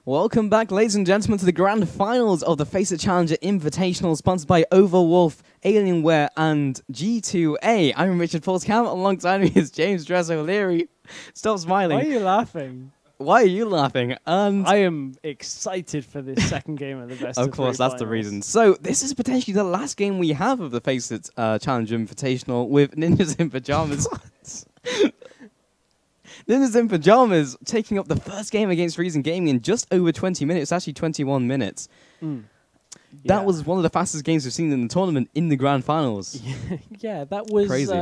Welcome back, ladies and gentlemen, to the grand finals of the FACEIT Challenger Invitational, sponsored by Overwolf, Alienware, and G2A. I'm Richard Paulscam, alongside me is James Dresso Leary. Stop smiling. Why are you laughing? Why are you laughing? And I am excited for this second game of the best of course, that's the reason. So, this is potentially the last game we have of the FACEIT Challenger Invitational with Ninjas in Pyjamas. Ninjas in Pyjamas taking up the first game against Reason Gaming in just over 20 minutes, actually 21 minutes. That was one of the fastest games we've seen in the tournament in the grand finals. Yeah, that was crazy.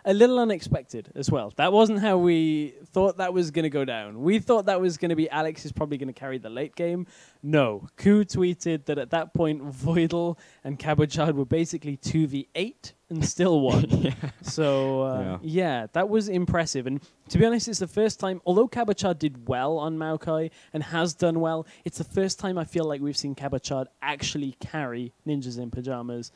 A little unexpected as well. That wasn't how we thought that was going to go down. We thought that was going to be Alex is probably going to carry the late game. No. Ku tweeted that at that point, Voidal and Cabochard were basically 2v8 and still won. So, yeah, that was impressive. And to be honest, it's the first time, although Cabochard did well on Maokai and has done well, it's the first time I feel like we've seen Cabochard actually carry Ninjas in Pyjamas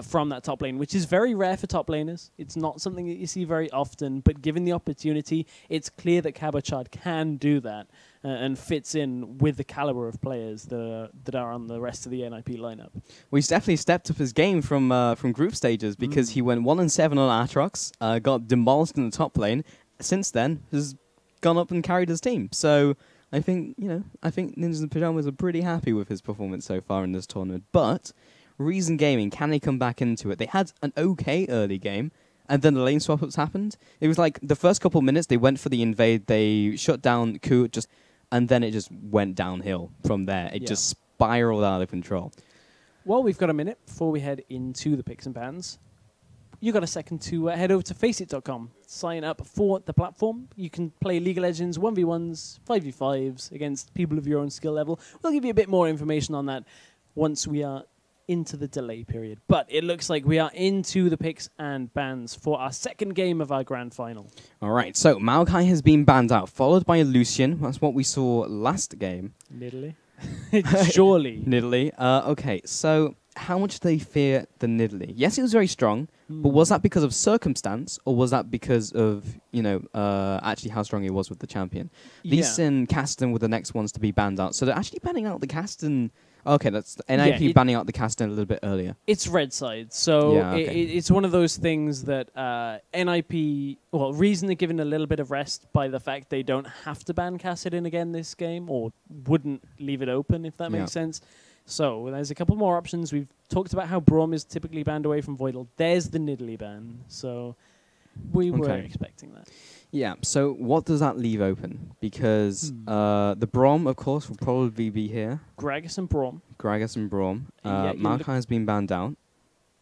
from that top lane, which is very rare for top laners. It's not something that you see very often, but given the opportunity, it's clear that Cabochard can do that and fits in with the caliber of players that are on the rest of the NIP lineup. Well, he's definitely stepped up his game from group stages because he went 1-7 on Aatrox, got demolished in the top lane. Since then, has gone up and carried his team. So I think Ninjas in Pyjamas are pretty happy with his performance so far in this tournament. But Reason Gaming, can they come back into it? They had an okay early game, and then the lane swap-ups happened. It was like the first couple minutes, they went for the invade, they shut down Ku, and then it just went downhill from there. It just spiraled out of control. Well, we've got a minute before we head into the picks and pans. You got a second to head over to FACEIT.com. Sign up for the platform. You can play League of Legends 1v1s, 5v5s against people of your own skill level. We'll give you a bit more information on that once we are into the delay period. But it looks like we are into the picks and bans for our second game of our grand final. All right, so Maokai has been banned out, followed by Lucian. That's what we saw last game. Nidalee? Surely. Nidalee. Okay, so how much do they fear the Nidalee? Yes, it was very strong, but was that because of circumstance, or was that because of, actually how strong he was with the champion? Lee Sin, Kasten were the next ones to be banned out. So they're actually banning out the Kasten. Okay, that's NIP banning out the Kasten a little bit earlier. It's red side, so it's one of those things that NIP, well, Reason are given a little bit of rest by the fact they don't have to ban Kassadin again this game, or wouldn't leave it open, if that makes sense. So there's a couple more options. We've talked about how Braum is typically banned away from Voidal. There's the Nidalee ban, so we were expecting that. Yeah, so what does that leave open? Because the Braum, of course, will probably be here. Gragas and Braum. Maokai has been banned out.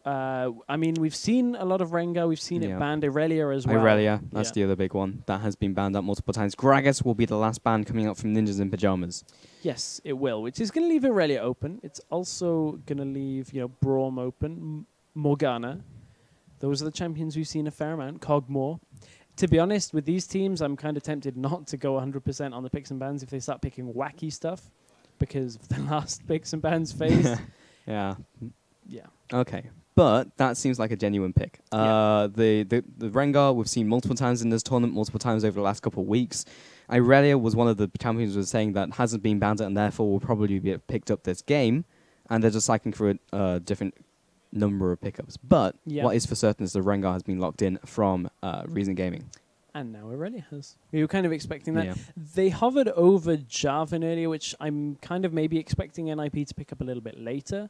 I mean, we've seen a lot of Rengar. We've seen it banned. Irelia as well. Irelia, that's the other big one. That has been banned out multiple times. Gragas will be the last ban coming out from Ninjas in Pyjamas. Yes, it will, which is going to leave Irelia open. It's also going to leave, Braum open. Morgana. Those are the champions we've seen a fair amount. Kog'Maw. To be honest, with these teams, I'm kind of tempted not to go 100% on the picks and bans if they start picking wacky stuff, because of the last picks and bans phase. Yeah. Okay, but that seems like a genuine pick. The Rengar we've seen multiple times in this tournament, multiple times over the last couple of weeks. Irelia was one of the champions who was saying that hasn't been banned and therefore will probably be picked up this game, and they're just cycling through a different number of pickups. But what is for certain is the Rengar has been locked in from Reason Gaming. And now Irelia has. We were kind of expecting that. Yeah. They hovered over Jarvan earlier, which I'm kind of maybe expecting NIP to pick up a little bit later.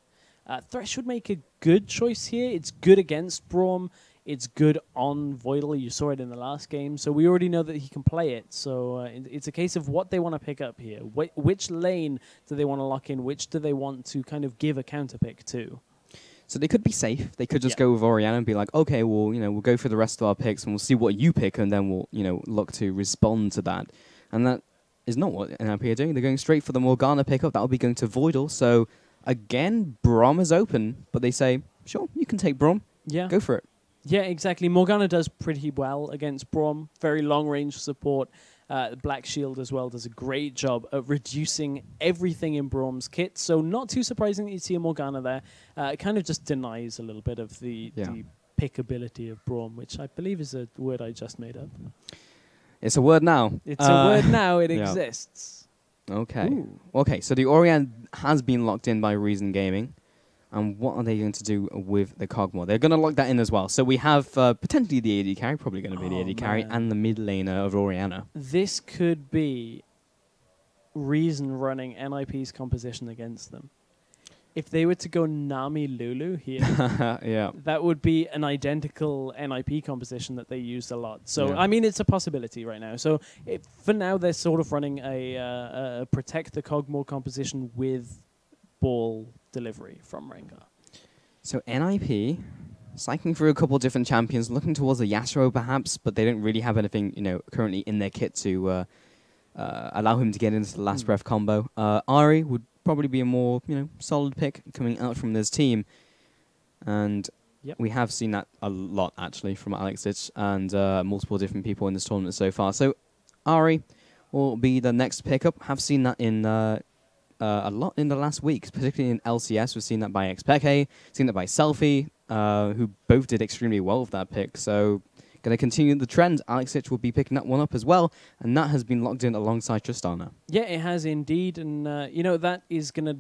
Thresh would make a good choice here. It's good against Braum. It's good on Voidal. You saw it in the last game. So we already know that he can play it. So it's a case of what they want to pick up here. Which lane do they want to lock in? Which do they want to kind of give a counter pick to? So they could be safe. They could just go with Orianna and be like, okay, well, we'll go for the rest of our picks and we'll see what you pick, and then we'll, look to respond to that. And that is not what NIP are doing. They're going straight for the Morgana pickup. That will be going to Voidal. So again, Braum is open, but they say, sure, you can take Braum. Yeah. Go for it. Yeah, exactly. Morgana does pretty well against Braum. Very long-range support. Black Shield as well does a great job at reducing everything in Braum's kit. So not too surprising that you see a Morgana there. It kind of just denies a little bit of the pickability of Braum, which I believe is a word I just made up. It's a word now. It's a word now. It exists. Okay. Ooh. Okay, so the Orion has been locked in by Reason Gaming. And what are they going to do with the Cogmore? They're going to lock that in as well. So we have potentially the AD carry, probably going to be the AD carry, man. and the mid laner of Oriana. This could be Reason running NIP's composition against them. If they were to go Nami Lulu here, Yeah. that would be an identical NIP composition that they used a lot. So, Yeah. I mean, it's a possibility right now. So, for now, they're sort of running a protect the Cogmore composition with ball delivery from Rengar. So NIP, cycling through a couple different champions, looking towards a Yasuo perhaps, but they don't really have anything, currently in their kit to allow him to get into the last breath combo. Ari would probably be a more, solid pick coming out from this team. And we have seen that a lot, actually, from Alexich and multiple different people in this tournament so far. So Ari will be the next pickup. Have seen that in a lot in the last week, particularly in LCS. We've seen that by Xpeke, seen that by Selfie, who both did extremely well with that pick. So going to continue the trend. Alexich will be picking that one up as well, and that has been locked in alongside Tristana. Yeah, it has indeed, and that is going to.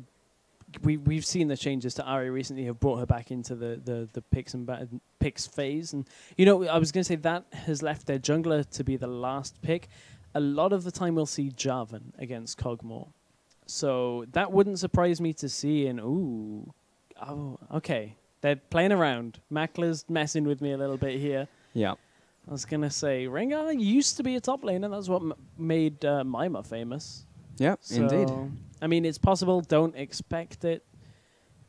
We've seen the changes to Ari recently have brought her back into the picks and picks phase, and I was going to say that has left their jungler to be the last pick. A lot of the time we'll see Jarvan against Cogmore, so that wouldn't surprise me to see. Okay, they're playing around. Makla's messing with me a little bit here. Yeah. I was going to say, Rengar used to be a top laner. That's what made Mima famous. Yeah, so, indeed. I mean, it's possible. Don't expect it.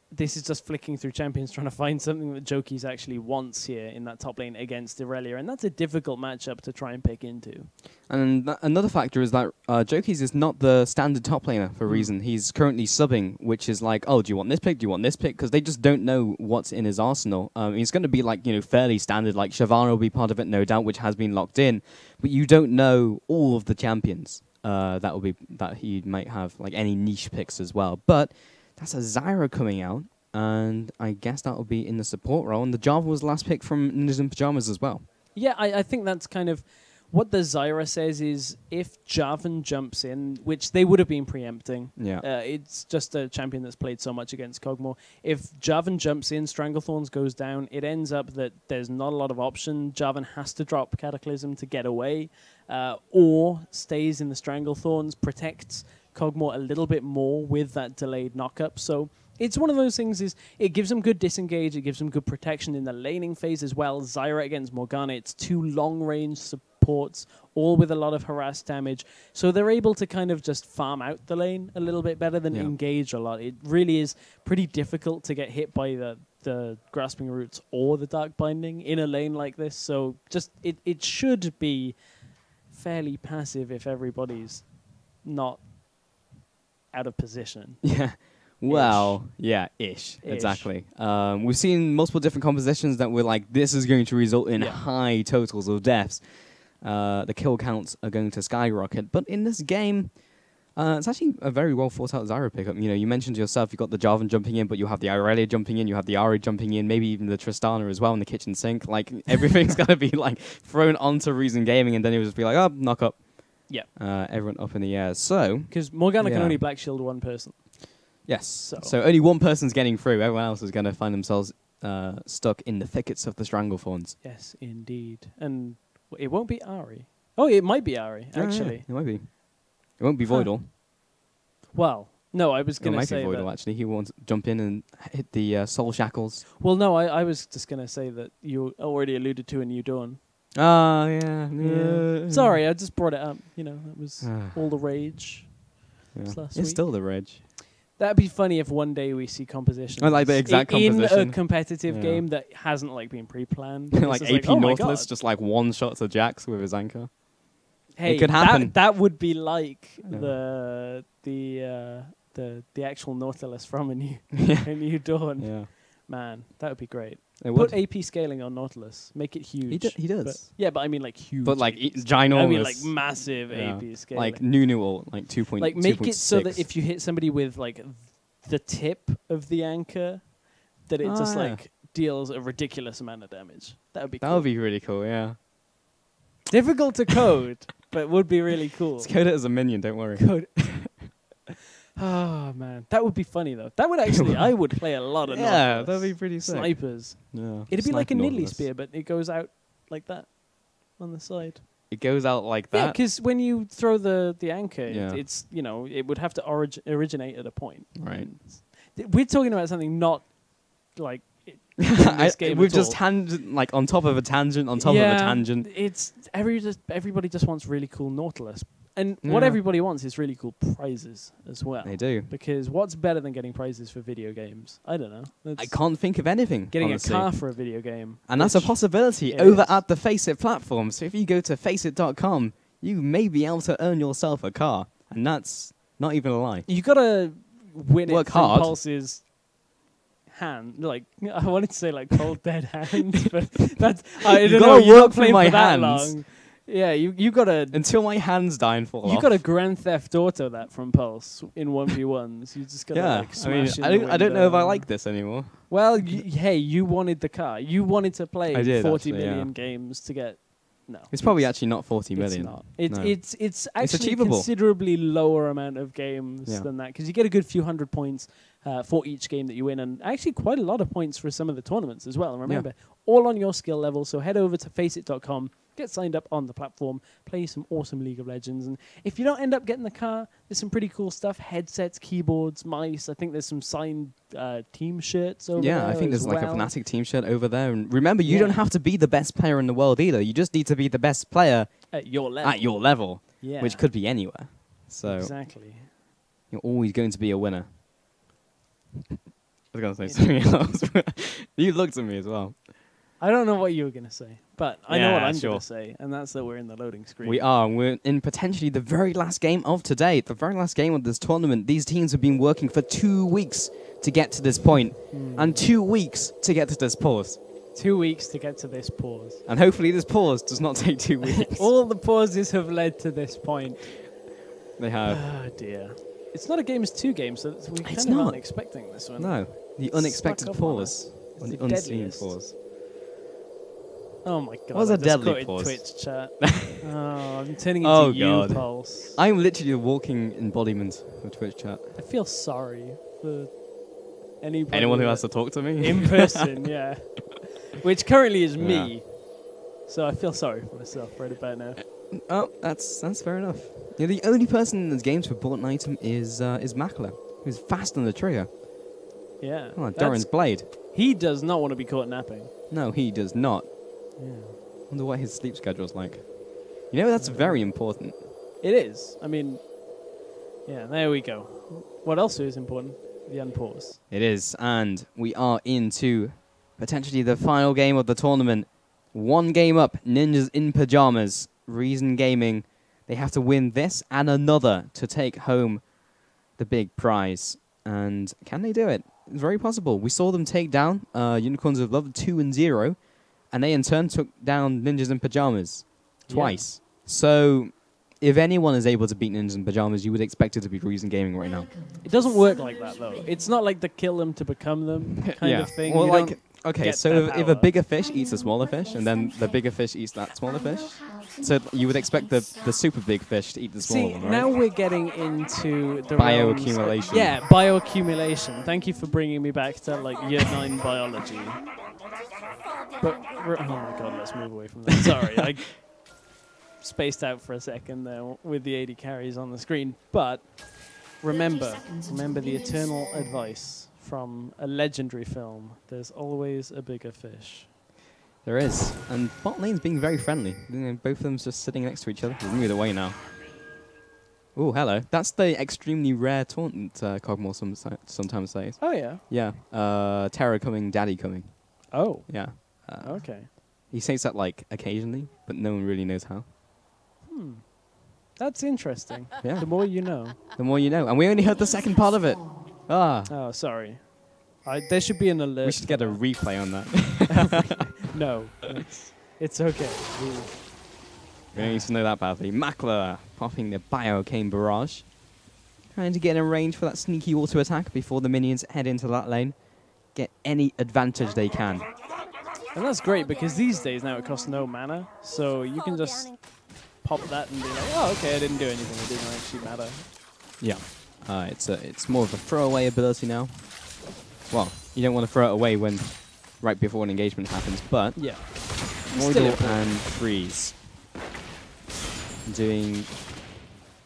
This is just flicking through champions, trying to find something that Jokies actually wants here in that top lane against Irelia, and that's a difficult matchup to try and pick into. And another factor is that Jokies is not the standard top laner for Reason. He's currently subbing, which is like, oh, do you want this pick? Do you want this pick? Because they just don't know what's in his arsenal. He's going to be like, fairly standard. Like Shyvana will be part of it, no doubt, which has been locked in. But you don't know all of the champions that he might have, like any niche picks as well. But that's a Zyra coming out, and I guess that will be in the support role. And the Java was the last pick from Ninjas in Pyjamas as well. Yeah, I think that's kind of what the Zyra says is if Jarvan jumps in, which they would have been preempting. Yeah. It's just a champion that's played so much against Cogmore. If Jarvan jumps in, Stranglethorns goes down, it ends up that there's not a lot of option. Jarvan has to drop Cataclysm to get away, or stays in the Stranglethorns, protects Cogmore a little bit more with that delayed knockup. So it's one of those things is it gives them good disengage, it gives them good protection in the laning phase as well. Zyra against Morgana, it's two long-range supports, all with a lot of harass damage. So they're able to kind of just farm out the lane a little bit better than engage a lot. It really is pretty difficult to get hit by the Grasping Roots or the Dark Binding in a lane like this. So just it should be fairly passive if everybody's not out of position. Yeah. Well, ish. Exactly. We've seen multiple different compositions that were like, this is going to result in high totals of deaths. The kill counts are going to skyrocket. But in this game, it's actually a very well thought out Zyra pickup. You mentioned yourself, you've got the Jarvan jumping in, but you have the Irelia jumping in, you have the Ari jumping in, maybe even the Tristana as well in the kitchen sink. Like, everything's going to be like thrown onto Reason Gaming, and then it will just be like, oh, knock up. Yeah. Everyone up in the air. So, because Morgana can only black shield one person. Yes. So only one person's getting through. Everyone else is going to find themselves stuck in the thickets of the Stranglethorns. Yes, indeed. And it won't be Ari. Oh, it might be Ari, actually. Yeah, it might be. It won't be Voidal. Well, no, I was going to say it might be Voidal, actually. He won't jump in and hit the soul shackles. Well, no, I was just going to say that you already alluded to a New Dawn. Oh, yeah. Sorry, I just brought it up. It was all the rage. It's still the rage. That'd be funny if one day we see compositions. Like the exact composition. In a competitive game that hasn't been pre-planned. like AP Nautilus, just like one shot to Jax with his anchor. Hey, it could happen. That would be like the actual Nautilus from a new Dawn. Yeah. Man, that would be great. Put AP scaling on Nautilus. Make it huge. He does. But I mean huge. But ginormous. I mean massive AP scaling. Like Nunu or 2.6. Like make it so that if you hit somebody with the tip of the anchor, that it just deals a ridiculous amount of damage. That would be cool. That would be really cool, yeah. Difficult to code, but would be really cool. Let's code it as a minion, don't worry. Code Oh man, that would be funny though. That would actually, I would play a lot of Yeah, Nautilus. that'd be pretty sick. Snipers. Yeah, It'd be like a Sniper Niddly Nautilus. spear, but it goes out like that on the side. It goes out like Yeah, that. because when you throw the anchor, Yeah. it's it would have to originate at a point. Right. And we're talking about something not like in I, this game we've at just all. tangent like on top of a tangent on top of a tangent. It's everybody just wants really cool Nautilus, and what Yeah. everybody wants is really cool prizes as well. They do. Because what's better than getting prizes for video games? I don't know. I can't think of anything. Getting honestly. a car for a video game, And that's a which possibility it over is. at the FACEIT platform. So if you go to FACEIT.com, you may be able to earn yourself a car. And that's not even a lie. You gotta win Work it from hard. Pulse's hand. Like I wanted to say like cold dead hands, but that's I You don't gotta know. You're work not through playing my for that hands. long. Yeah, you gotta Until my hands die and fall you off. gotta Grand Theft Auto that from Pulse in 1v1s. You just gotta Yeah, like I mean, smash in I don't know if I window. like this anymore. Well, hey, you wanted the car. You wanted to play I did, 40 actually, million yeah. games to get. No, It's probably actually not 40 million. It's not. It's No. it's actually achievable. considerably lower amount of games Yeah. than that because you get a good few hundred points for each game that you win, and actually quite a lot of points for some of the tournaments as well. And remember, all on your skill level. So head over to FACEIT.com, get signed up on the platform, play some awesome League of Legends, and if you don't end up getting the car, there's some pretty cool stuff: headsets, keyboards, mice. I think there's some signed team shirts over there. Yeah, I think as there's like a well. Fnatic team shirt over there. And remember, you Yeah. don't have to be the best player in the world either. You just need to be the best player At your level. at your level, Yeah, which could be anywhere. So exactly. you're always going to be a winner. I was going to say something else. You looked at me as well. I don't know what you were going to say, but I know what Yeah, I'm sure. going to say, and that's that we're in the loading screen. We are. We're in potentially the very last game of today. The very last game of this tournament. These teams have been working for 2 weeks to get to this point, and 2 weeks to get to this pause. 2 weeks to get to this pause. And hopefully this pause does not take 2 weeks. All the pauses have led to this point. They have. Oh, dear. It's not a game, it's 2 games, so we It's kind of not. aren't expecting this one. No. The unexpected Stuck up pause. on us. The It's the unseen deadliest. pause. Oh, my God. What was I a just deadly quoted pause? Twitch chat. Oh, I'm turning into Oh, you, God. Pulse. I'm literally a walking embodiment of Twitch chat. I feel sorry for anybody Anyone who that- has to talk to me? in person, yeah. Which currently is Yeah. me. So I feel sorry for myself right about now. Oh, that's fair enough. Yeah, the only person in this game to report an item is Makler, who's fast on the trigger. Yeah. Oh, that's- Doran's blade. He does not want to be caught napping. No, he does not. Yeah. Wonder what his sleep schedule's like. You know, that's very important. It is. I mean, yeah, there we go. What else is important? The unpause. It is, and we are into potentially the final game of the tournament. 1 game up, Ninjas in Pyjamas, Reason Gaming. They have to win this and another to take home the big prize. And can they do it? It's very possible. We saw them take down Unicorns of Love 2-0, and they in turn took down Ninjas in Pyjamas twice. So if anyone is able to beat Ninjas in Pyjamas, you would expect it to be Reason Gaming right now. It doesn't work like that, though. It's not like the kill them to become them kind of thing. Well, You like, don't okay, get so that if a power. bigger fish eats a smaller fish, and then the bigger fish eats that smaller fish, so you would expect the super big fish to eat the smaller See, one, right? now we're getting into the realms- Bioaccumulation. Yeah, bioaccumulation. Thank you for bringing me back to like year 9 biology. But oh my god, let's move away from that. Sorry, I spaced out for a second there with the 80 carries on the screen. But remember the eternal advice from a legendary film: there's always a bigger fish. There is. And bot lane's being very friendly. You know, both of them just sitting next to each other. We'll move away now. Oh, hello. That's the extremely rare taunt Cogmore sometimes says. Oh yeah. Yeah. Terror coming, daddy coming. Oh. Yeah. Okay. He says that like occasionally, but no one really knows how. That's interesting. Yeah. The more you know. The more you know. And we only heard the second part of it. Ah. Oh, sorry. There should be an alert. We should get a replay on that. No, it's okay. We don't need to know that badly. Makler popping the Biocane Barrage. Trying to get in range for that sneaky auto attack before the minions head into that lane. Get any advantage they can. And that's great because these days now it costs no mana, so you can just pop that and be like, oh, okay, I didn't do anything. It didn't actually matter. Yeah. It's more of a throwaway ability now. Well, you don't want to throw it away when right before an engagement happens, but Yeah. Voidal and Freeze. Doing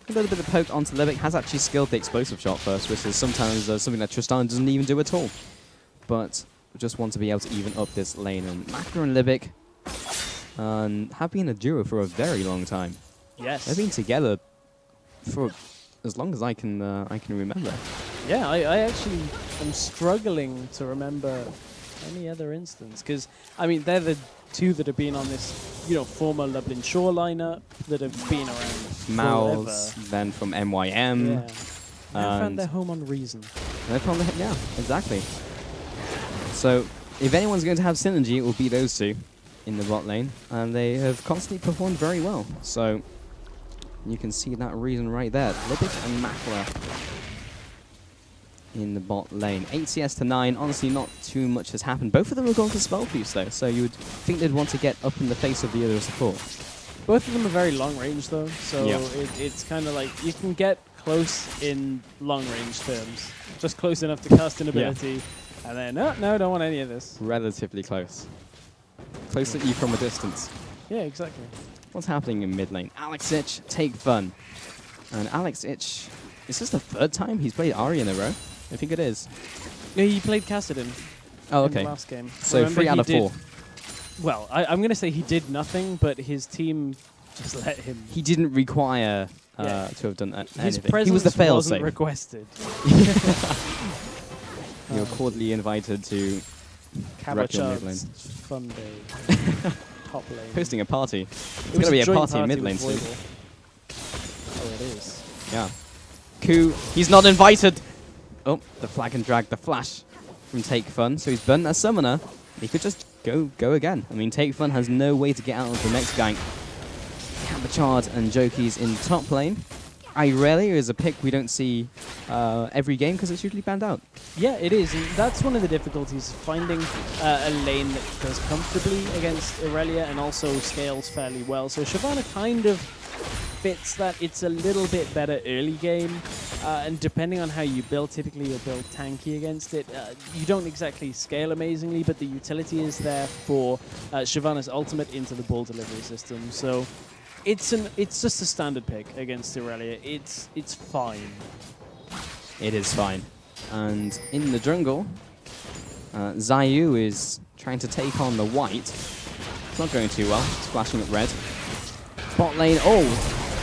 a little bit of poke onto Libic. Has actually skilled the explosive shot first, which is sometimes something that Tristan doesn't even do at all. But we just want to be able to even up this lane. And Makler and Libic have been a duo for a very long time. Yes. They've been together for as long as I can remember. Yeah, I actually am struggling to remember any other instance, because I mean they're the two that have been on this, former Lublin Shore lineup that have been around Mouse, forever. then from MYM. Yeah. They found their home on Reason. Yeah, exactly. So if anyone's going to have synergy, it will be those two in the bot lane, and they have constantly performed very well. So you can see that Reason right there. Libic and Makler in the bot lane. 8 CS to 9. Honestly, not too much has happened. Both of them have gone for spell boost though, so you would think they'd want to get up in the face of the other support. Both of them are very long range though, so yeah. it's kind of like you can get close in long range terms, just close enough to cast an ability, and then no, don't want any of this. Relatively close. Close at you from a distance. Yeah, exactly. What's happening in mid lane? AlexItch, take fun. And AlexItch, is this the third time he's played Ahri in a row? I think it is. Yeah, he played Kassadin. Oh, in okay. the last game. So Remember 3 out of 4. Well, I'm going to say he did nothing, but his team just let him. He didn't require to have done anything. His presence he was the fail wasn't safe. requested. You're cordially invited to wreck your mid lane. Cabachard's fun day. Top lane. Hosting a party. It's It going was to be a joint party in mid lane with soon. Voidal. Oh, it is. Yeah. Ku, he's not invited. Oh, the flag and drag, the flash from Take Fun. So he's burnt that summoner. He could just go again. I mean, Take Fun has no way to get out of the next gank. Cabachard and Joki's in top lane. Irelia is a pick we don't see every game because it's usually banned out. Yeah, it is. And that's one of the difficulties, finding a lane that does comfortably against Irelia and also scales fairly well. So Shyvana kind of fits that. It's a little bit better early game, and depending on how you build, typically you'll build tanky against it. You don't exactly scale amazingly, but the utility is there for Shyvana's ultimate into the ball delivery system. So it's just a standard pick against Irelia. It's fine. It is fine. And in the jungle, Zayu is trying to take on the white. It's not going too well. Splashing up red. Bot lane,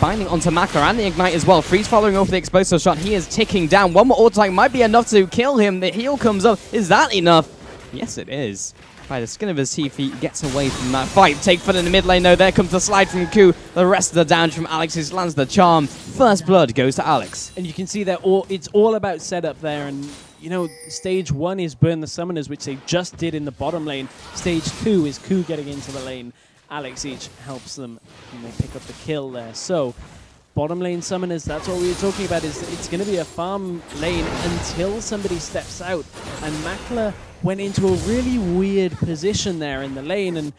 binding onto Makler and the Ignite as well. Freeze following over the explosive shot. He is ticking down. One more auto might be enough to kill him. The heal comes up. Is that enough? Yes, it is. By the skin of his teeth, he gets away from that fight. Take Fun in the mid lane, though. There comes the slide from Ku. The rest of the damage from Alex, who lands the charm. First blood goes to Alex. And you can see that it's all about setup there. And, stage 1 is burn the summoners, which they just did in the bottom lane. Stage 2 is Ku getting into the lane. AlexItch helps them, and they pick up the kill there. So, bottom lane summoners, that's what we were talking about, is it's going to be a farm lane until somebody steps out. And Makler went into a really weird position there in the lane, and,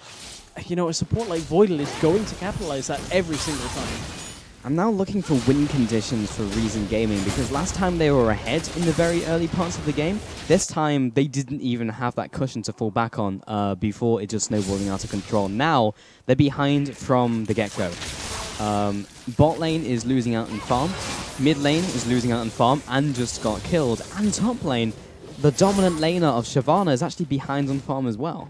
a support like Voidal is going to capitalize that every single time. I'm now looking for win conditions for Reason Gaming, because last time they were ahead in the very early parts of the game. This time, they didn't even have that cushion to fall back on before it just snowballing out of control. Now, they're behind from the get-go. Bot lane is losing out in farm. Mid lane is losing out in farm and just got killed. And top lane, the dominant laner of Shyvana is actually behind on farm as well.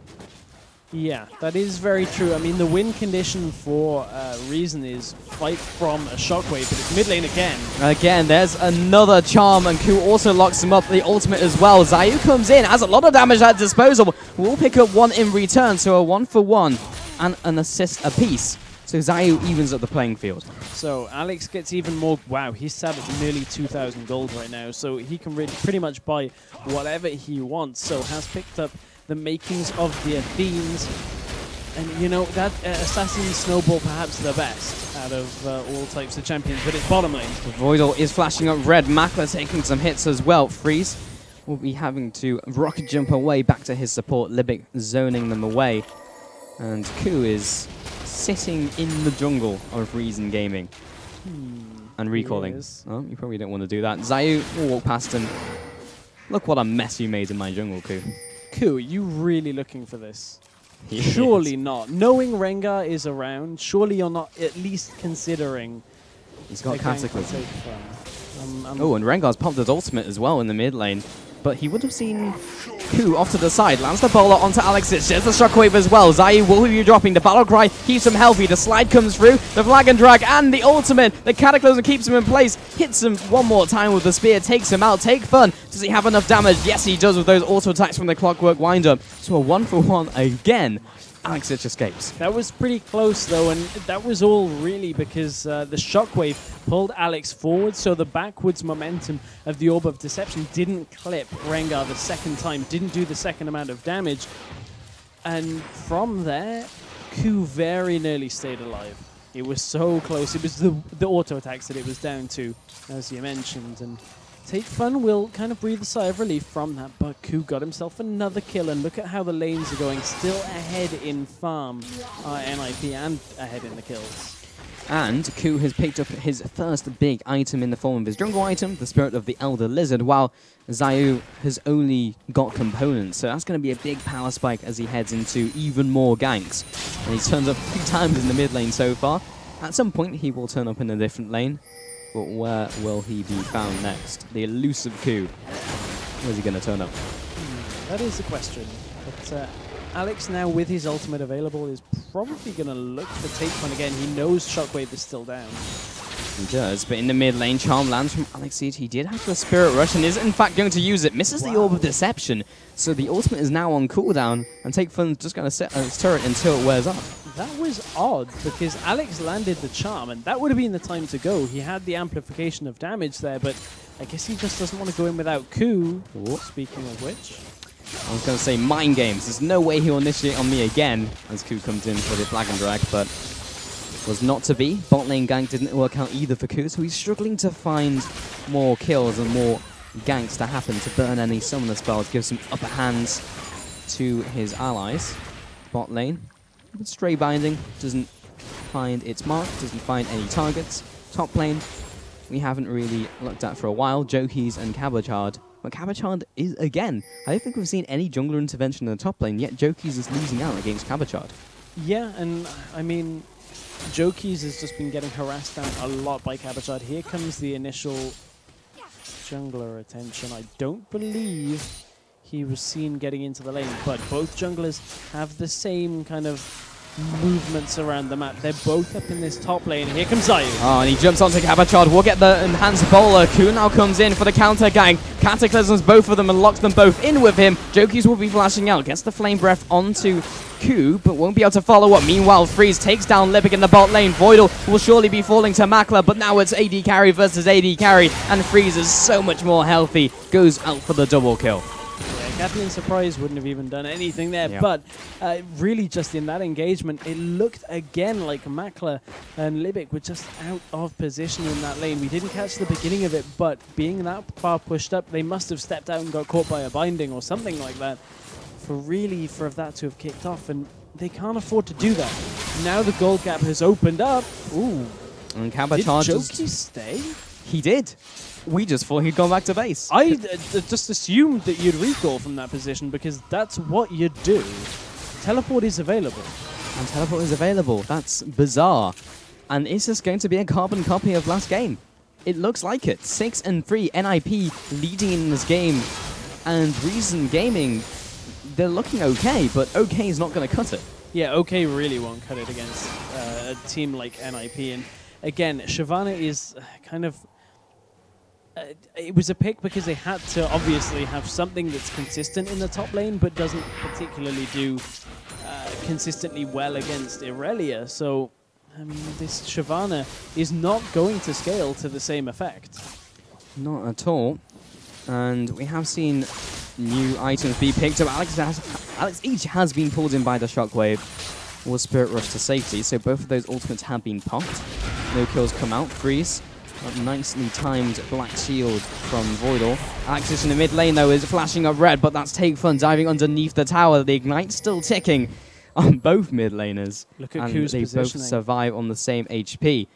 Yeah, that is very true. I mean, the win condition for Reason is fight from a shockwave, but it's mid lane again. Again, there's another charm, and Ku also locks him up, the ultimate as well. Zayu comes in, has a lot of damage at disposal. We'll pick up 1 in return, so a 1-for-1 and an assist apiece. So Zayu evens up the playing field. So Alex gets even more. Wow, he's sat at nearly 2,000 gold right now, so he can really pretty much buy whatever he wants. So has picked up the makings of the Athenes. And, that Assassin Snowball perhaps the best out of all types of champions, but it's bottom lane. Voidal is flashing up red. Makler taking some hits as well. Freeze will be having to rocket jump away back to his support. Libic zoning them away. And Ku is sitting in the jungle of Reason Gaming. And recalling. Yes. Oh, you probably don't want to do that. Zayu will walk past him. Look what a mess you made in my jungle, Ku. Ku, are you really looking for this? He Surely is. not. Knowing Rengar is around, surely you're not at least considering. He's got Cataclysm. Oh, And Rengar's popped his ultimate as well in the mid lane. But he would have seen Ku off to the side. Lands the bowler onto Alexis. There's the shockwave as well. Zayu will be dropping. The battle cry keeps him healthy. The slide comes through. The flag and drag and the ultimate. The cataclysm keeps him in place. Hits him one more time with the spear. Takes him out. Take fun. Does he have enough damage? Yes, he does with those auto attacks from the clockwork wind-up. So a 1-for-1 again. Alexis escapes. that was pretty close though, and that was all really because the shockwave pulled Alex forward, so the backwards momentum of the Orb of Deception didn't clip Rengar the second time, didn't do the second amount of damage, and from there, Ku very nearly stayed alive. It was so close. It was the auto attacks that it was down to, as you mentioned, and Take Fun will kind of breathe a sigh of relief from that, but Ku got himself another kill, and look at how the lanes are going, still ahead in farm, NIP, and ahead in the kills. And Ku has picked up his first big item in the form of his jungle item, the Spirit of the Elder Lizard, while Zayu has only got components, so that's going to be a big power spike as he heads into even more ganks. And he's turned up 3 times in the mid lane so far. At some point he will turn up in a different lane. But where will he be found next? The elusive Ku. Where's he going to turn up? That is the question. But Alex now with his ultimate available is probably going to look for Take Fun again. He knows Shockwave is still down. He does, but in the mid lane, Charm lands from Alexis. He did have the Spirit Rush and is in fact going to use it. Misses the Orb of Deception. So the ultimate is now on cooldown, and Take Fun's just going to sit on its turret until it wears off. That was odd, because Alex landed the Charm, and that would have been the time to go. He had the amplification of damage there, but I guess he just doesn't want to go in without Ku. Speaking of which. I was going to say mind games. There's no way he'll initiate on me again as Ku comes in for the flag and drag, but was not to be. Bot lane gank didn't work out either for Ku, so he's struggling to find more kills and more ganks to happen to burn any summoner spells, give some upper hands to his allies. Bot lane. But Stray Binding doesn't find its mark, doesn't find any targets. Top lane, we haven't really looked at for a while. Jokeys and Cabbagehard. But Cabbagehard is, again, I don't think we've seen any jungler intervention in the top lane, yet Jokeys is losing out against Cabbagehard. Yeah, and I mean, Jokeys has just been getting harassed down a lot by Cabbagehard. Here comes the initial jungler attention. I don't believe he was seen getting into the lane, but both junglers have the same kind of movements around the map. They're both up in this top lane. Here comes Zayu. Oh, and he jumps onto Cabbagehard. We'll get the enhanced bowler. Ku now comes in for the counter gang. Cataclysms both of them and locks them both in with him. Jokeys will be flashing out. Gets the Flame Breath onto Ku, but won't be able to follow up. Meanwhile, Freeze takes down Lipic in the bot lane. Voidal will surely be falling to Makler, but now it's AD carry versus AD carry, and Freeze is so much more healthy. Goes out for the double kill. Catalan Surprise wouldn't have even done anything there, Yeah. but really just in that engagement, it looked again like Makler and Libic were just out of position in that lane. We didn't catch the beginning of it, but being that far pushed up, they must have stepped out and got caught by a binding or something like that for that to have kicked off, and they can't afford to do that. Now the gold gap has opened up. Ooh. And Did Cabbagehard Joki stay? He did. We just thought he'd gone back to base. I just assumed that you'd recall from that position because that's what you do. Teleport is available. And teleport is available. That's bizarre. And is this going to be a carbon copy of last game? It looks like it. 6-3 NIP leading in this game. And Reason Gaming, they're looking okay, but okay is not going to cut it. Yeah, OK really won't cut it against a team like NIP. And again, Shyvana is kind of... it was a pick because they had to obviously have something that's consistent in the top lane, but doesn't particularly do consistently well against Irelia. So, I mean, this Shyvana is not going to scale to the same effect. Not at all. And we have seen new items be picked up. Alex each has been pulled in by the Shockwave or Spirit Rush to safety, so both of those ultimates have been popped. No kills come out. Freeze. A nicely timed Black Shield from Voidal. Alexis in the mid lane, though, is flashing up red, but that's Take Fun diving underneath the tower. The Ignite's still ticking on both mid laners. Look at and Ku's they both positioning. survive on the same HP.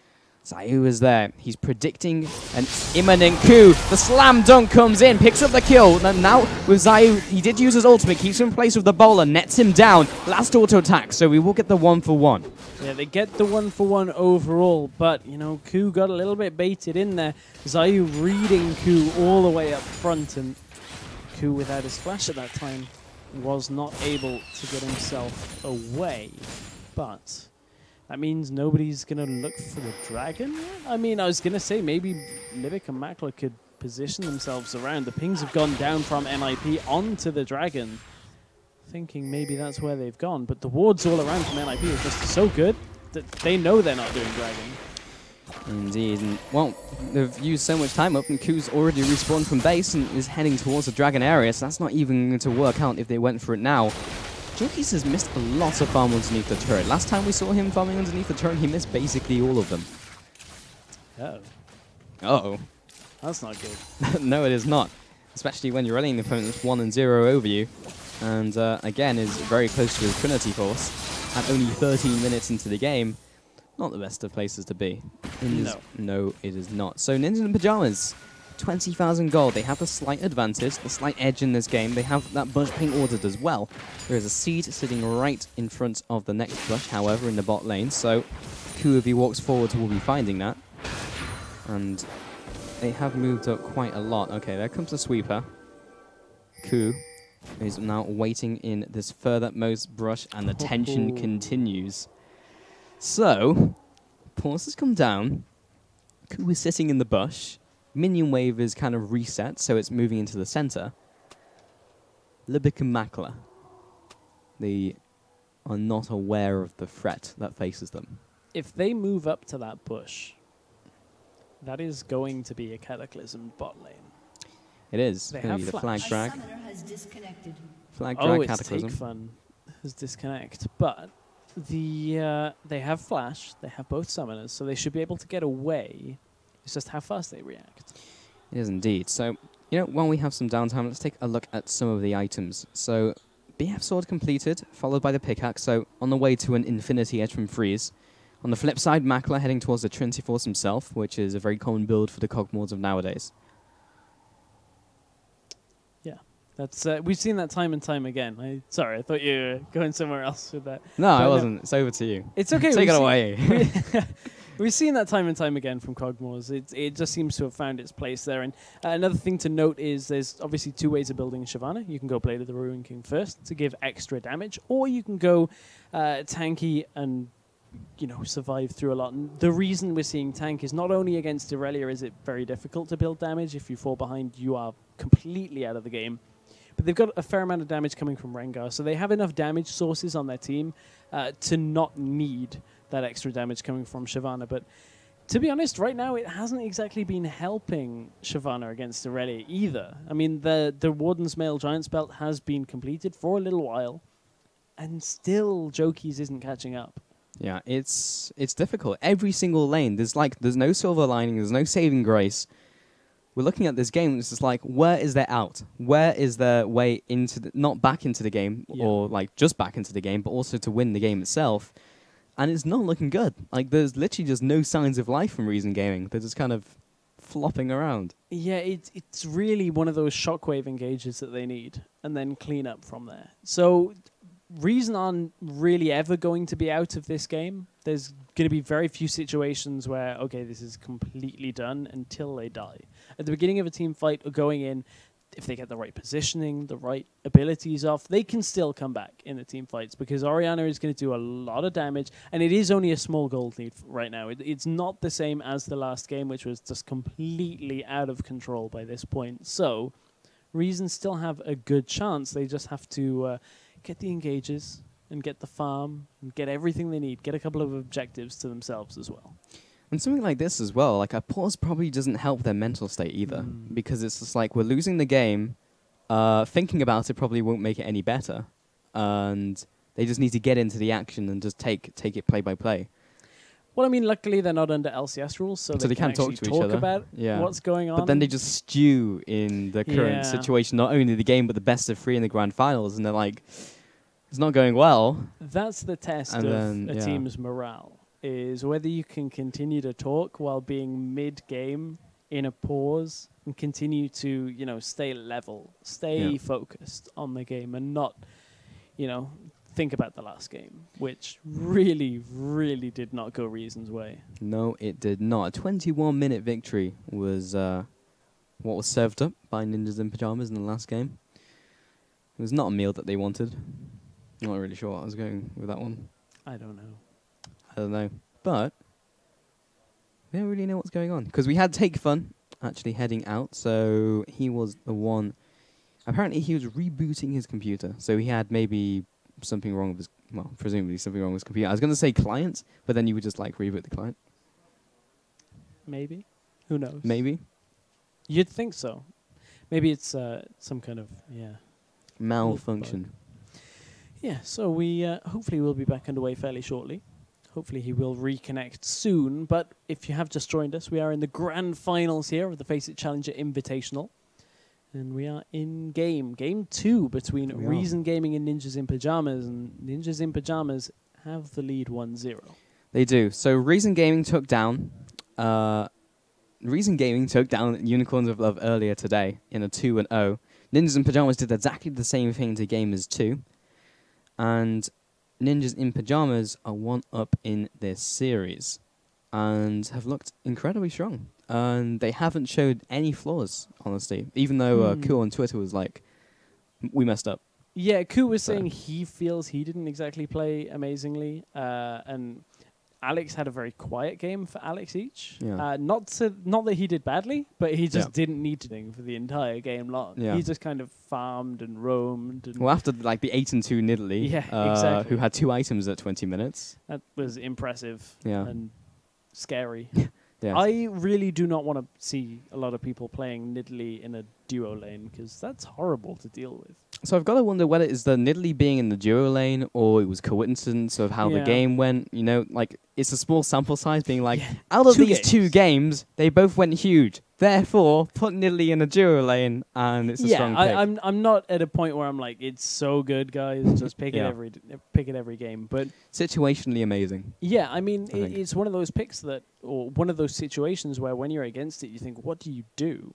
Zayu is there. He's predicting an imminent coup. The slam dunk comes in, picks up the kill. And now with Zayu, he did use his ultimate, keeps him in place with the bowler, nets him down. Last auto attack, so we will get the 1-for-1. Yeah, they get the 1-for-1 overall, but, you know, Ku got a little bit baited in there. Zayu reading Ku all the way up front, and Ku, without his flash at that time, was not able to get himself away. But that means nobody's going to look for the dragon yet? I mean, I was going to say maybe Libic and Makler could position themselves around. The pings have gone down from NIP onto the dragon. Thinking maybe that's where they've gone, but the wards all around from NIP are just so good that they know they're not doing dragon. Indeed. And, well, they've used so much time up, and Ku's already respawned from base and is heading towards the dragon area, so that's not even going to work out if they went for it now. Jokis has missed a lot of farm underneath the turret. Last time we saw him farming underneath the turret, he missed basically all of them. Uh-oh. Uh-oh. That's not good. No, it is not. Especially when you're running the opponent that's 1-0 over you. And again, is very close to his Trinity Force at only 13 minutes into the game. Not the best of places to be. No, it is not. So Ninja and Pyjamas, 20,000 gold. They have the slight advantage, the slight edge in this game. They have that bunch ping ordered as well. There is a seed sitting right in front of the next bush, however, in the bot lane. So Ku, if he walks forward, will be finding that. And they have moved up quite a lot. Okay, there comes the sweeper. Ku is now waiting in this furthermost brush, and the tension continues. So, pause has come down. Ku is sitting in the bush. Minion wave is kind of reset, so it's moving into the center. Libic and Makler, they are not aware of the threat that faces them. If they move up to that bush, that is going to be a Cataclysm bot lane. It is. They Gonna have be the flash. flag drag. Flag Oh, drag it's Cataclysm. Take Fun has disconnect, but they have flash. They have both summoners, so they should be able to get away. It's just how fast they react. It is indeed. So, you know, while we have some downtime, let's take a look at some of the items. So, BF Sword completed, followed by the pickaxe. So, on the way to an Infinity Edge from Freeze. On the flip side, Makler heading towards the Trinity Force himself, which is a very common build for the Cogmords of nowadays. Yeah, that's we've seen that time and time again. Sorry, I thought you were going somewhere else with that. No, I wasn't. It's over to you. It's okay. Take it away. We've seen that time and time again from Cogmores. It just seems to have found its place there. And another thing to note is there's obviously two ways of building Shyvana. You can go Blade of the Ruin King first to give extra damage, or you can go tanky and, you know, survive through a lot. And the reason we're seeing tank is not only against Irelia is it very difficult to build damage. If you fall behind, you are completely out of the game. But they've got a fair amount of damage coming from Rengar, so they have enough damage sources on their team to not need that extra damage coming from Shyvana. But to be honest, right now it hasn't exactly been helping Shyvana against Irelia either. I mean, the Warden's Mail Giant's Belt has been completed for a little while, and still Jokies isn't catching up. Yeah, it's difficult. Every single lane, there's no silver lining, there's no saving grace. We're looking at this game, it's just like, where is their out? Where is their way into not back into the game, or like just back into the game, but also to win the game itself? And it's not looking good. Like, there's literally just no signs of life from Reason Gaming. They're just kind of flopping around. Yeah, it's really one of those shockwave engages that they need, and then clean up from there. So Reason aren't really ever going to be out of this game. There's going to be very few situations where, okay, this is completely done until they die. At the beginning of a team fight or going in, if they get the right positioning, the right abilities off, they can still come back in the team fights because Orianna is going to do a lot of damage, and it is only a small gold lead right now. It's not the same as the last game, which was just completely out of control by this point. So Reason still have a good chance. They just have to get the engages and get the farm and get everything they need, get a couple of objectives to themselves as well. And something like this as well, like a pause probably doesn't help their mental state either, because it's just like, we're losing the game, thinking about it probably won't make it any better, and they just need to get into the action and just take it play by play. Well, I mean, luckily they're not under LCS rules, so they can talk to each other about what's going on. But then they just stew in the current situation, not only the game, but the best of 3 in the grand finals, and they're like, it's not going well. That's the test of a team's morale. is whether you can continue to talk while being mid-game in a pause and continue to, you know, stay level, stay focused on the game and not, you know, think about the last game, which really, really did not go Reason's way. No, it did not. A 21-minute victory was what was served up by Ninjas in Pyjamas in the last game. It was not a meal that they wanted. Not really sure what I was going with that one. I don't know. But we don't really know what's going on. Because we had Take Fun actually heading out. So he was the one. Apparently he was rebooting his computer. So he had maybe something wrong with his, well, presumably something wrong with his computer. I was going to say client, but then you would just like reboot the client. Maybe. Who knows? Maybe. You'd think so. Maybe it's some kind of, malfunction. Yeah, so we hopefully will be back underway fairly shortly. Hopefully he will reconnect soon. But if you have just joined us, we are in the grand finals here of the FACEIT Challenger Invitational. And we are in game 2 between Reason Gaming and Ninjas in Pyjamas. And Ninjas in Pyjamas have the lead 1-0. They do. So Reason Gaming took down Unicorns of Love earlier today in a 2-0. Ninjas in Pyjamas did exactly the same thing to Gamers 2. And Ninjas in Pyjamas are 1 up in this series and have looked incredibly strong. And they haven't showed any flaws, honestly, even though Cool on Twitter was like, we messed up. Yeah, Koo was saying he feels he didn't exactly play amazingly. And Alex had a very quiet game for Alex each. Yeah. Not that he did badly, but he just didn't need to for the entire game long. Yeah. He just kind of farmed and roamed. And well, after like the 8-2 Nidalee, exactly. who had 2 items at 20 minutes. That was impressive and scary. Yeah. I really do not want to see a lot of people playing Nidalee in a duo lane because that's horrible to deal with. So I've got to wonder whether it's the Nidalee being in the duo lane or it was coincidence of how the game went. You know, like it's a small sample size being like, out of these 2 games, they both went huge. Therefore, put Nidalee in a duo lane and it's a strong pick. I'm not at a point where I'm like, it's so good, guys. Just pick it every game. But situationally amazing. Yeah, I mean, it's one of those picks that, or one of those situations where when you're against it, you think, what do you do?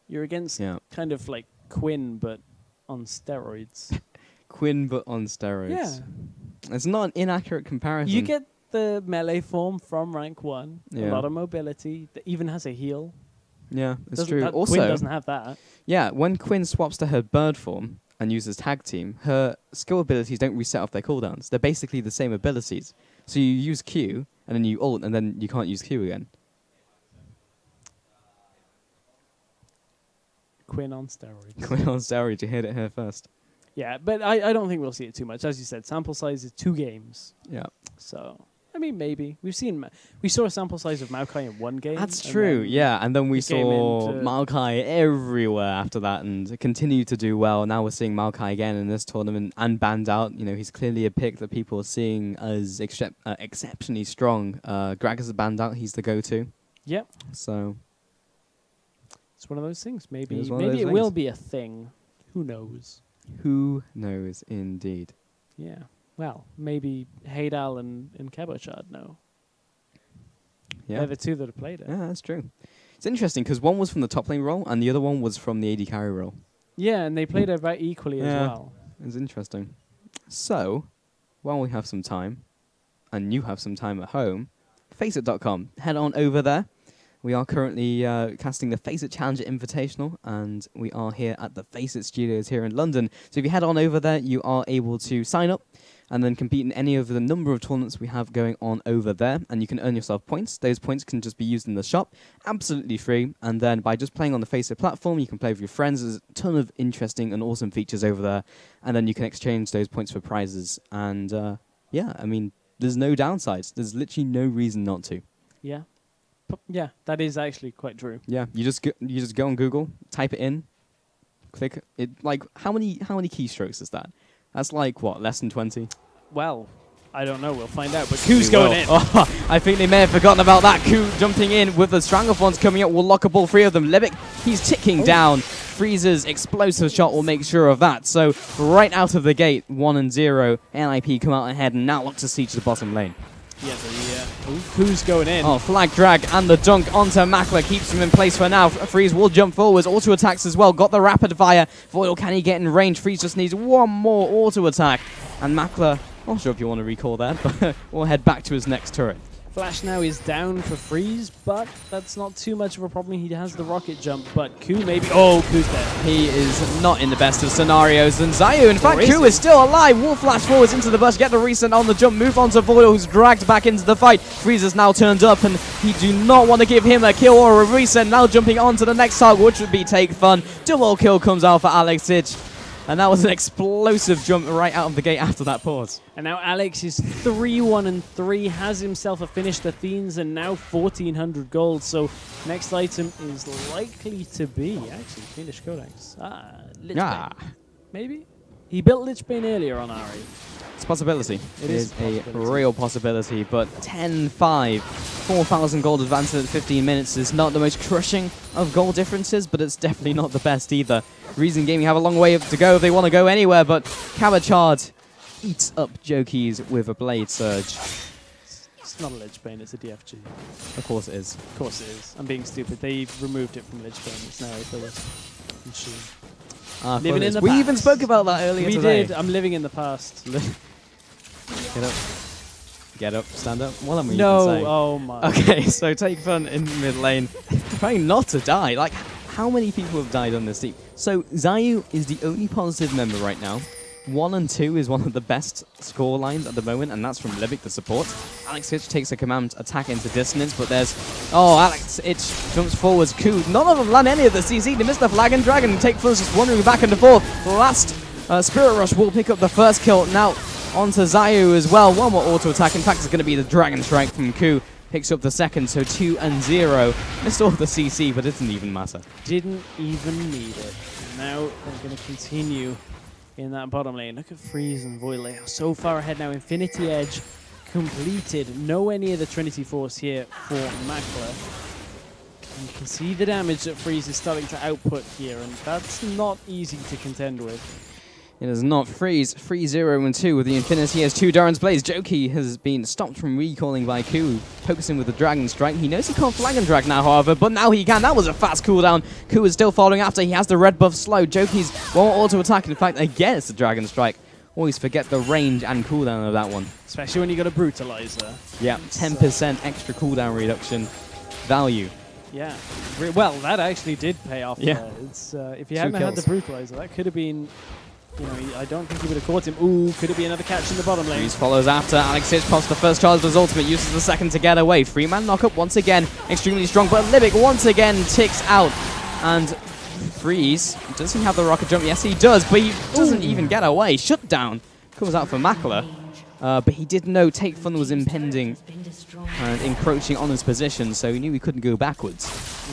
You're against kind of like Quinn, but on steroids. Quinn, but on steroids. Yeah. It's not an inaccurate comparison. You get the melee form from rank 1. Yeah. A lot of mobility. That even has a heal. Yeah, it's true. Also, Quinn doesn't have that. Yeah, when Quinn swaps to her bird form and uses tag team, her skill abilities don't reset off their cooldowns. They're basically the same abilities. So you use Q, and then you ult, and then you can't use Q again. Quinn on steroids. Quinn on steroids, you heard it here first. Yeah, but I don't think we'll see it too much. As you said, sample size is 2 games. Yeah. So, I mean, maybe. We saw a sample size of Maokai in 1 game. That's true, yeah. And then we saw Maokai everywhere after that and continued to do well. Now we're seeing Maokai again in this tournament and banned out. You know, he's clearly a pick that people are seeing as exceptionally strong. Gragas is banned out. He's the go-to. Yep. So it's one of those things. Maybe it things. will be a thing. Who knows? Who knows, indeed. Yeah. Well, maybe Haydal and Kebochard know. Yeah. They're the 2 that have played it. Yeah, that's true. It's interesting because one was from the top lane role and the other one was from the AD carry role. Yeah, and they played it about equally as well. It's interesting. So, while we have some time, and you have some time at home, FACEIT.com. Head on over there. We are currently casting the FACEIT Challenger Invitational, and we are here at the FACEIT Studios here in London. So if you head on over there, you are able to sign up and then compete in any of the number of tournaments we have going on over there, and you can earn yourself points. Those points can just be used in the shop, absolutely free, and then by just playing on the FACEIT platform, you can play with your friends. There's a ton of interesting and awesome features over there, and then you can exchange those points for prizes. And yeah, I mean, there's no downsides. There's literally no reason not to. Yeah. Yeah, that is actually quite true. Yeah, you just go on Google, type it in, click it. Like how many keystrokes is that? That's like what, less than 20? Well, I don't know. We'll find out. But Koo's going in. Oh, I think they may have forgotten about that. Koo jumping in with the Strangleforms coming up will lock up all 3 of them. Levick, he's ticking down. Freezer's explosive shot will make sure of that. So right out of the gate, 1-0, NIP come out ahead and now look to siege the bottom lane. Yeah, who's going in? Oh, flag drag and the dunk onto Makler keeps him in place for now. Freeze will jump forwards, auto attacks as well. Got the rapid fire. Voidal, can he get in range? Freeze just needs one more auto attack. And Makler, not sure if you want to recall that, but we'll head back to his next turret. Flash now is down for Freeze, but that's not too much of a problem. He has the rocket jump, but Ku maybe... Oh, Ku's dead. He is not in the best of scenarios. And Zayu, in fact, Ku is still alive. Will flash forwards into the bush, get the reset on the jump, move on to Voidal, who's dragged back into the fight. Freeze is now turned up, and he do not want to give him a kill or a reset. Now jumping on to the next target, which would be Take Fun. Double kill comes out for FACEIT. And that was an explosive jump right out of the gate after that pause. And now Alex is 3-1-3, has himself a finished Athenes and now 1,400 gold. So next item is likely to be, actually, Fiendish Codex. Lich Bane. Maybe? He built Lich Bane earlier on Ari. It's a possibility. It is a real possibility, but 10-5, 4,000 gold advance at 15 minutes is not the most crushing of goal differences, but it's definitely not the best either. Reason Gaming have a long way to go if they want to go anywhere, but Cabachard eats up Jokeys with a Blade Surge. It's not a Lich Bane, it's a DFG. Of course it is. Of course it is. I'm being stupid. They've removed it from Lich Bane. It's now a filler machine. Living in the we past. even spoke about that earlier today. We did. I'm living in the past. Get up. Get up. Stand up. What am I no, even saying? Oh my. Okay, so Take Fun in mid lane. Trying not to die. Like, how many people have died on this team? So, Zayu is the only positive member right now. 1 and 2 is one of the best score lines at the moment, and that's from Libic, the support. FACEIT takes a command attack into dissonance, but there's... Oh, FACEIT jumps forwards. Ku, none of them land any of the CC. They missed the flag and dragon. Take Fun's just wandering back and forth. Last Spirit Rush will pick up the first kill. Now onto Zayu as well. One more auto attack. In fact, it's going to be the Dragon Strike from Ku. Picks up the second, so 2-0. Missed all the CC, but it didn't even matter. Didn't even need it. Now they're going to continue in that bottom lane. Look at Freeze and Void. They are so far ahead now. Infinity Edge completed. Nowhere near the Trinity Force here for Makler. And you can see the damage that Freeze is starting to output here, and that's not easy to contend with. It is not. Freeze 3-0 and 2 with the Infinity has 2 Doran's Blaze. Jokey has been stopped from recalling by Ku, focusing with the Dragon Strike. He knows he can't flag and drag now, however, but now he can. That was a fast cooldown. Ku is still following after. He has the red buff slow. Jokey's won't auto attack. In fact, again, it's the Dragon Strike. Always forget the range and cooldown of that one. Especially when you got a Brutalizer. Yeah, 10% extra cooldown reduction value. Yeah. Well, that actually did pay off. Yeah. It's, if you hadn't had the Brutalizer, that could have been... You know, I don't think he would have caught him. Ooh, could it be another catch in the bottom lane? Freeze follows after. FACEIT pops the first charge of his ultimate, uses the second to get away. 3-man knockup once again. Extremely strong, but Libic once again ticks out. And Freeze, does he have the rocket jump? Yes, he does, but he doesn't even get away. Shutdown comes out for Makler. But he did know Take Fun was impending and encroaching on his position, so he knew he couldn't go backwards.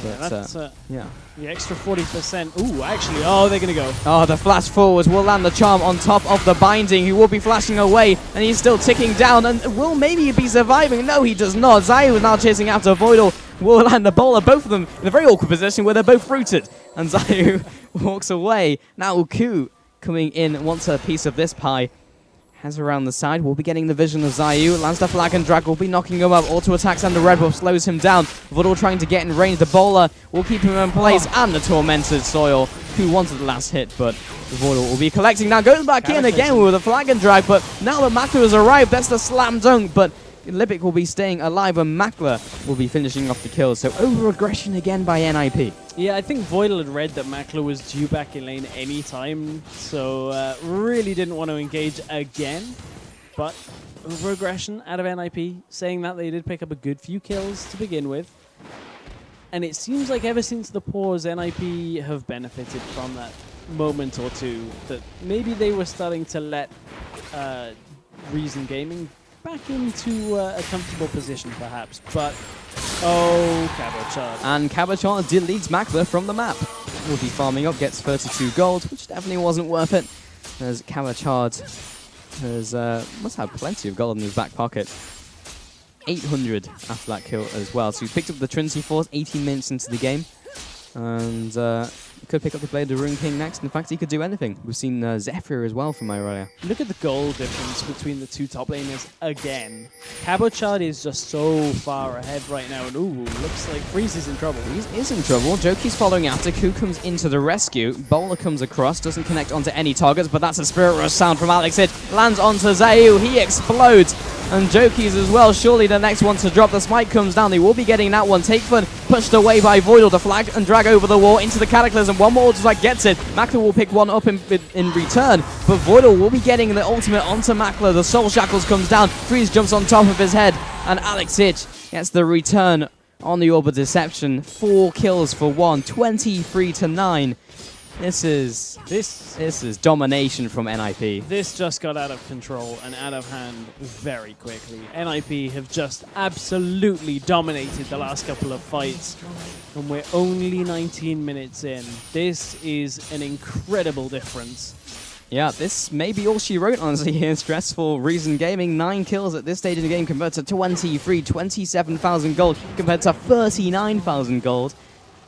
Yeah, but, that's yeah. The extra 40%. Ooh, actually, oh, they're going to go. Oh, the flash forwards will land the charm on top of the binding. He will be flashing away, and he's still ticking down. And will maybe be surviving? No, he does not. Zayu is now chasing after Voidal. Will land the bowler. Both of them in a very awkward position where they're both rooted. And Zayu walks away. Now Ku coming in wants a piece of this pie. Has around the side, we'll be getting the vision of Zayu. Lands the flag and drag, will be knocking him up. Auto attacks and the red buff slows him down. Voidal trying to get in range. The bowler will keep him in place, and the tormented soil. Who wanted the last hit, but Voidal will be collecting. Now goes back in again with a flag and drag, but now that Makler has arrived, that's the slam dunk, but Libic will be staying alive and Makler will be finishing off the kills. So over-aggression again by NIP. Yeah, I think Voidal had read that Makler was due back in lane any time, so really didn't want to engage again. But over-aggression out of NIP, saying that they did pick up a good few kills to begin with. And it seems like ever since the pause, NIP have benefited from that moment or two, that maybe they were starting to let Reason Gaming back into a comfortable position, perhaps. But, oh, Cabachard. And Cabachard deletes Makler from the map. Will be farming up, gets 32 gold, which definitely wasn't worth it, as Cabachard has, must have plenty of gold in his back pocket. 800 after that kill as well. So he picked up the Trinity Force 18 minutes into the game. And Could pick up the Blade of the Rune King next. In fact, he could do anything. We've seen Zephyr as well from Irelia. Look at the goal difference between the two top laners again. Cabochard is just so far ahead right now, and ooh, looks like Freeze is in trouble. Freeze is in trouble. Joki's following after. Ku comes into the rescue. Bowler comes across, doesn't connect onto any targets, but that's a Spirit Rush sound from Alex Hitch. Lands onto Zayu. He explodes. And Joki's as well, surely the next one to drop. The smite comes down. They will be getting that one. Takefun pushed away by Voidal to flag and drag over the wall into the Cataclysm. One more strike gets it. Makler will pick one up in return, but Voidal will be getting the ultimate onto Makler. The Soul Shackles comes down. Freeze jumps on top of his head, and Alex Hitch gets the return on the Orb of Deception. 4 kills for 1, 23-9. This is domination from NIP. This just got out of control and out of hand very quickly. NIP have just absolutely dominated the last couple of fights, and we're only 19 minutes in. This is an incredible difference. Yeah, this may be all she wrote, honestly, here. Stressful Reason Gaming. 9 kills at this stage in the game compared to 27,000 gold compared to 39,000 gold.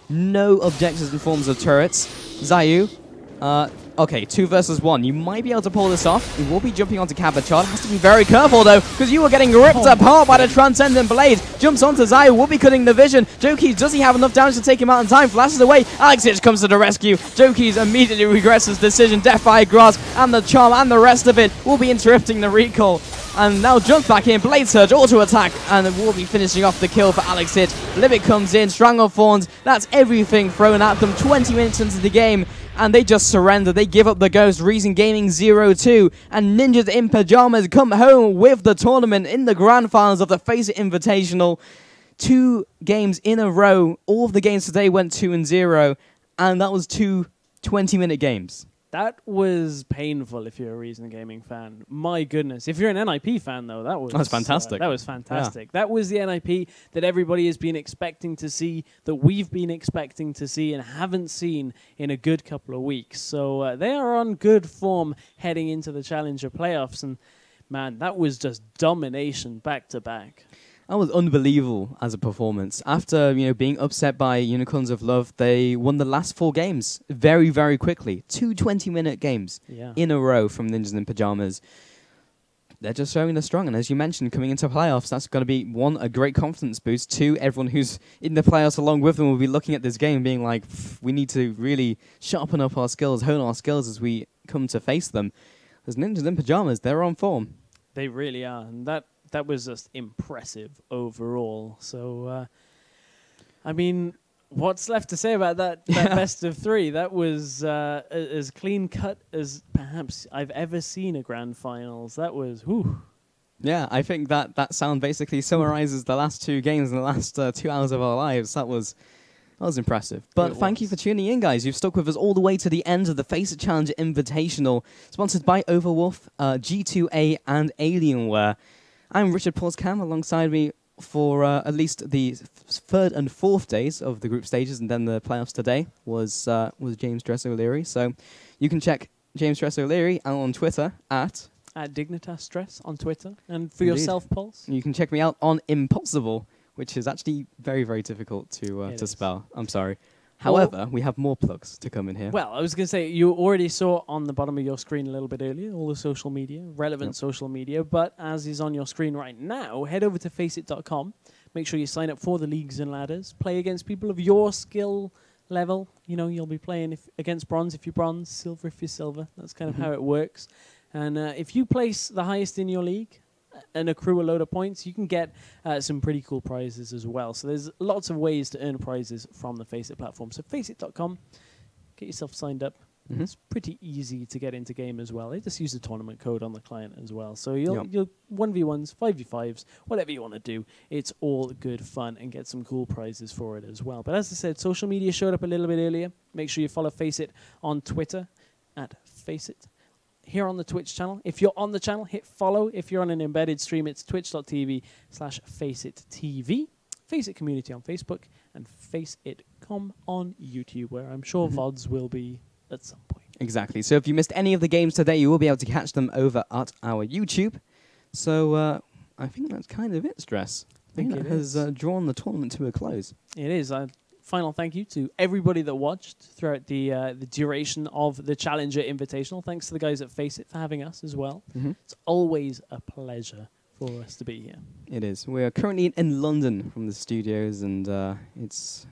No objectives in forms of turrets. Zayu, okay, 2 versus 1. You might be able to pull this off. You will be jumping onto Cabochard. Has to be very careful, though, because you are getting ripped apart by the Transcendent Blade. Jumps onto Zayu, will be cutting the vision. Jokies, does he have enough damage to take him out in time? Flashes away. Alex Hitch comes to the rescue. Jokies immediately regrets his decision. Deathfire Grasp and the Charm and the rest of it will be interrupting the recall. And now jumps back in, Blade Surge, auto attack, and will be finishing off the kill for Alex Hitch. Limit comes in, Strong of Thorns, that's everything thrown at them. 20 minutes into the game, and they just surrender. They give up the ghost. Reason Gaming 0-2, and Ninjas in Pyjamas come home with the tournament in the grand finals of the FACEIT Invitational. 2 games in a row. All of the games today went 2-0, and that was 2 20-minute games. That was painful if you're a Reason Gaming fan. My goodness. If you're an NIP fan, though, that was fantastic. That was fantastic. Yeah. That was the NIP that everybody has been expecting to see, that we've been expecting to see and haven't seen in a good couple of weeks. So they are on good form heading into the Challenger playoffs. And, man, that was just domination back to back. That was unbelievable as a performance. After, being upset by Unicorns of Love, they won the last 4 games very, very quickly. 2 20-minute games in a row from Ninjas in Pyjamas. They're just showing they're strong. And as you mentioned, coming into playoffs, that's going to be, 1, a great confidence boost. 2, everyone who's in the playoffs along with them will be looking at this game and being like, we need to really sharpen up our skills, hone our skills as we come to face them. As Ninjas in Pyjamas, they're on form. They really are. And that was just impressive overall. So, I mean, what's left to say about that best of 3? That was as clean cut as perhaps I've ever seen a grand finals. That was, whew. Yeah, I think that sound basically summarizes the last 2 games in the last 2 hours of our lives. That was impressive. But thank you for tuning in, guys. You've stuck with us all the way to the end of the FACEIT Challenger Invitational, sponsored by Overwolf, G2A, and Alienware. I'm Richard Paulscam, alongside me for at least the 3rd and 4th days of the group stages, and then the playoffs today was James Dresser Leary. So you can check James Dresser Leary out on Twitter at DignitasStress on Twitter. And for yourself, Pulse? You can check me out on Impossible, which is actually very, very difficult to spell. I'm sorry. However, we have more plugs to come in here. Well, I was going to say, you already saw on the bottom of your screen a little bit earlier, all the social media, relevant social media, but as is on your screen right now, head over to FACEIT.com. Make sure you sign up for the leagues and ladders. Play against people of your skill level. You'll be playing against bronze if you're bronze, silver if you're silver. That's kind of how it works. And if you place the highest in your league and accrue a load of points, you can get some pretty cool prizes as well. So there's lots of ways to earn prizes from the FACEIT platform. So FACEIT.com, get yourself signed up. It's pretty easy to get into game as well. They just use the tournament code on the client as well. So you'll 1v1s, 5v5s, whatever you want to do. It's all good fun and get some cool prizes for it as well. But as I said, social media showed up a little bit earlier. Make sure you follow FACEIT on Twitter at FACEIT. Here on the Twitch channel. If you're on the channel, hit follow. If you're on an embedded stream, it's twitch.tv/FACEIT FACEIT community on Facebook, and FACEIT.com on YouTube, where I'm sure VODs will be at some point. Exactly. So if you missed any of the games today, you will be able to catch them over at our YouTube. So I think that's kind of it, Stress. I think that has drawn the tournament to a close. It is. final thank you to everybody that watched throughout the duration of the Challenger Invitational. Thanks to the guys at FACEIT for having us as well. It's always a pleasure for us to be here. It is. We are currently in London from the studios, and it's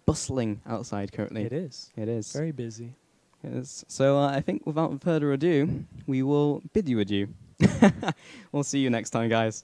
bustling outside currently. It is. It is. Very busy. It is. So I think without further ado, we will bid you adieu. We'll see you next time, guys.